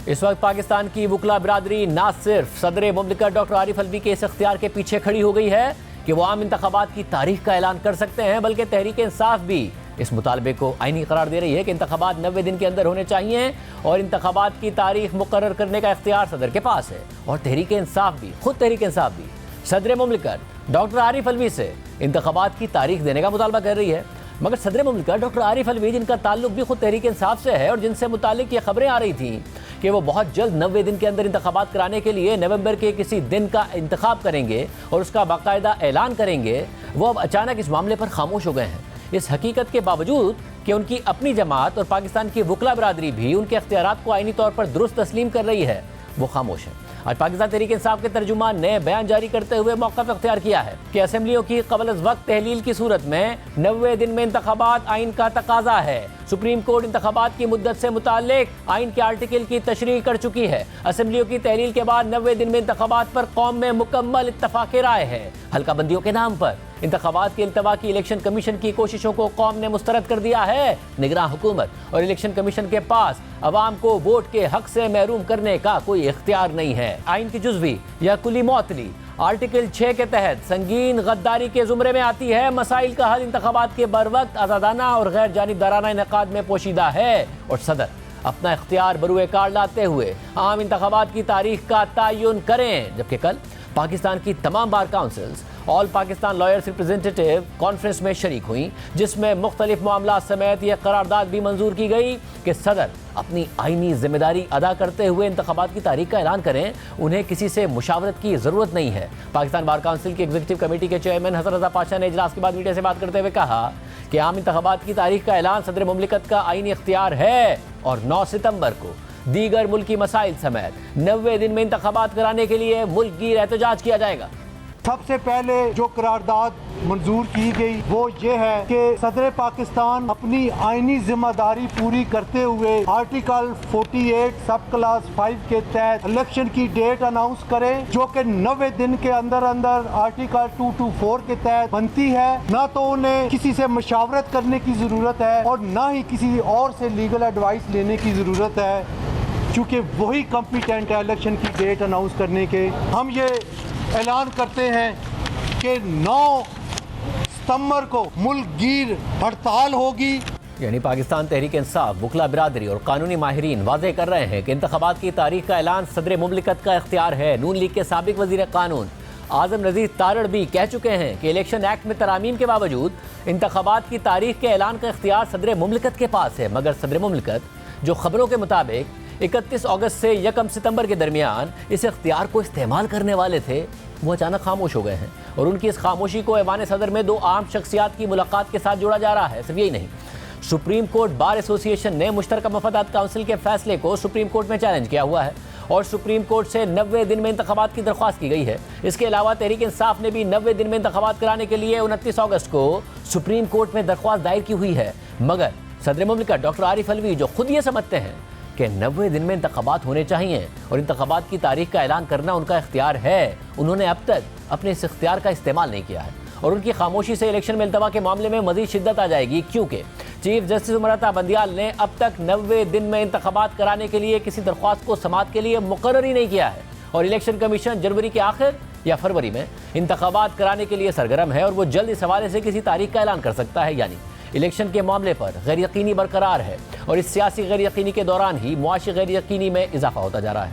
इस वक्त पाकिस्तान की वकला बिरादरी ना सिर्फ सदर मुमलिकत डॉक्टर आरिफ अलवी के इस इख्तियार के पीछे खड़ी हो गई है कि वो आम इंतखाबात की तारीख का ऐलान कर सकते हैं, बल्कि तहरीक इंसाफ भी इस मुतालबे को आईनी करार दे रही है कि इंतखाबात 90 दिन के अंदर होने चाहिए और इंतखाबात की तारीख मुकर्रर करने का इख्तियार सदर के पास है। और तहरीक इंसाफ भी, खुद तहरीक इंसाफ भी सदर मुमलिकत डॉक्टर आरिफ अलवी से इंतखाबात की तारीख देने का मुतालबा कर रही है। मगर सदर मुमलिकत डॉक्टर आरिफ अलवी, जिनका ताल्लुक भी खुद तहरीक इंसाफ से है और जिनसे मुतालिक ये खबरें आ रही थी कि वो बहुत जल्द 90 दिन के अंदर इंतखाबात कराने के लिए नवंबर के किसी दिन का इंतखाब करेंगे और उसका बाकायदा ऐलान करेंगे, वो अब अचानक इस मामले पर खामोश हो गए हैं। इस हकीकत के बावजूद कि उनकी अपनी जमात और पाकिस्तान की वकला बिरादरी भी उनके इख्तियारात को आईनी तौर पर दुरुस्त तस्लीम कर रही है, वो खामोश है। आज पाकिस्तान तहरीक इंसाफ के तर्जुमान ने बयान जारी करते हुए मौक़िफ़ इख्तियार किया है कि असेंबलियों की क़ब्ल अज़ वक्त तहलील की सूरत में 90 दिन में इंतखाबात आइन का तकाजा है। सुप्रीम कोर्ट इंतखाबात की मुद्दत से मुताल्लिक आइन के आर्टिकल की तशरीह कर चुकी है। असेंबलियों की तहलील के बाद 90 दिन में इंतखाबात पर कौम में मुकम्मल इत्तफ़ाक़ राय है। हल्का बंदियों के नाम पर इंतखाबात के इल्तवा की इलेक्शन कमीशन की कोशिशों को कौम ने मुस्तरद कर दिया है। निगरान हुकूमत और इलेक्शन कमीशन के पास अवाम को वोट के हक से महरूम करने का कोई इख्तियार नहीं है। आइन की जुज़वी या कुली मौतली आर्टिकल 6 के तहत संगीन गद्दारी के जुमरे में आती है। मसाइल का हल इंतखाबात के बरवक्त आज़ादाना और गैर जानिबदाराना इनेकाद में पोशीदा है और सदर अपना इख्तियार बरूए कार लाते हुए आम इंतखाबात की तारीख का तयन करें। जबकि कल पाकिस्तान की तमाम बार councils all Pakistan lawyers representative conference में शरीक हुई, जिसमें मुख्तलिफ मामला समेत यह करारदाद भी मंजूर की गई कि सदर अपनी आईनी जिम्मेदारी अदा करते हुए इंतखाबात की तारीख का ऐलान करें। उन्हें किसी से मुशावरत की ज़रूरत नहीं है। पाकिस्तान बार काउंसिल की एग्जीक्यूटिव कमेटी के चेयरमैन हसन रज़ा पाशा ने इजलास के बाद मीडिया से बात करते हुए कहा कि आम इंतखाबात की तारीख का ऐलान सदर मुमलिकत का आईनी इख्तियार है और 9 सितंबर को दीगर मुल्की मसाइल समेत 90 दिन में इंतखाबात कराने के लिए मुल्क गिर एहतजाज किया जाएगा। सबसे पहले जो करारदाद मंजूर की गई वो ये है कि सदर पाकिस्तान अपनी आईनी जिम्मेदारी पूरी करते हुए आर्टिकल 48 सब क्लास 5 के तहत इलेक्शन की डेट अनाउंस करें, जो कि 90 दिन के अंदर अंदर आर्टिकल 224 के तहत बनती है। ना तो उन्हें किसी से मशावरत करने की ज़रूरत है और ना ही किसी और से लीगल एडवाइस लेने की ज़रूरत है, क्योंकि वही कॉम्पिटेंट है इलेक्शन की डेट अनाउंस करने के। हम ये ऐलान करते हैं कि 9 सितंबर को मुल्क गिर हड़ताल होगी। यानी पाकिस्तान तहरीक इंसाफ, वकला बिरादरी और कानूनी माहिरीन वाज़े कर रहे हैं कि इंतखाबात की तारीख का ऐलान सदर मुमलिकत का इख्तियार है। नून लीग के साबिक वज़ीर कानून आज़म नज़ीर तारड़ भी कह चुके हैं कि इलेक्शन एक्ट में तरामीम के बावजूद इंतखाबात की तारीख के ऐलान का इख्तियार सदर मुमलिकत के पास है। मगर सदर मुमलिकत जो खबरों के मुताबिक 31 अगस्त से 1 सितंबर के दरमियान इस इख्तियार को इस्तेमाल करने वाले थे, वो अचानक खामोश हो गए हैं और उनकी इस खामोशी को ऐवान सदर में 2 आम शख्सियात की मुलाकात के साथ जोड़ा जा रहा है। सिर्फ यही नहीं, सुप्रीम कोर्ट बार एसोसिएशन ने मुश्तरका मफादात काउंसिल के फैसले को सुप्रीम कोर्ट में चैलेंज किया हुआ है और सुप्रीम कोर्ट से 90 दिन में इंतखाबात की दरख्वास्त की गई है। इसके अलावा तहरीक इंसाफ ने भी 90 दिन में इंतखाबात कराने के लिए 29 अगस्त को सुप्रीम कोर्ट में दरख्वास्त दायर की हुई है। मगर सदर मुमलिकत डॉक्टर आरिफ अलवी, जो खुद ये समझते हैं कि 90 दिन में इंतखाबात होने चाहिए और इंतखाबात की तारीख का ऐलान करना उनका इख्तियार है, उन्होंने अब तक अपने इस इख्तियार का इस्तेमाल नहीं किया है। और उनकी खामोशी से इलेक्शन में इल्तवा के मामले में मज़ीद शिद्दत आ जाएगी, क्योंकि चीफ जस्टिस उमर अता बंदियाल ने अब तक 90 दिन में इंतखाबात कराने के लिए किसी दरख्वास्त को समाअत के लिए मुकर्रर ही नहीं किया है और इलेक्शन कमीशन जनवरी के आखिर या फरवरी में इंतखाबात कराने के लिए सरगर्म है और वो जल्द इस हवाले से किसी तारीख का ऐलान कर सकता है। यानी इलेक्शन के मामले पर गैर यकीनी बरकरार है और इस सियासी गैर यकीनी के दौरान ही मुआशी गैर यकीनी में इजाफा होता जा रहा है।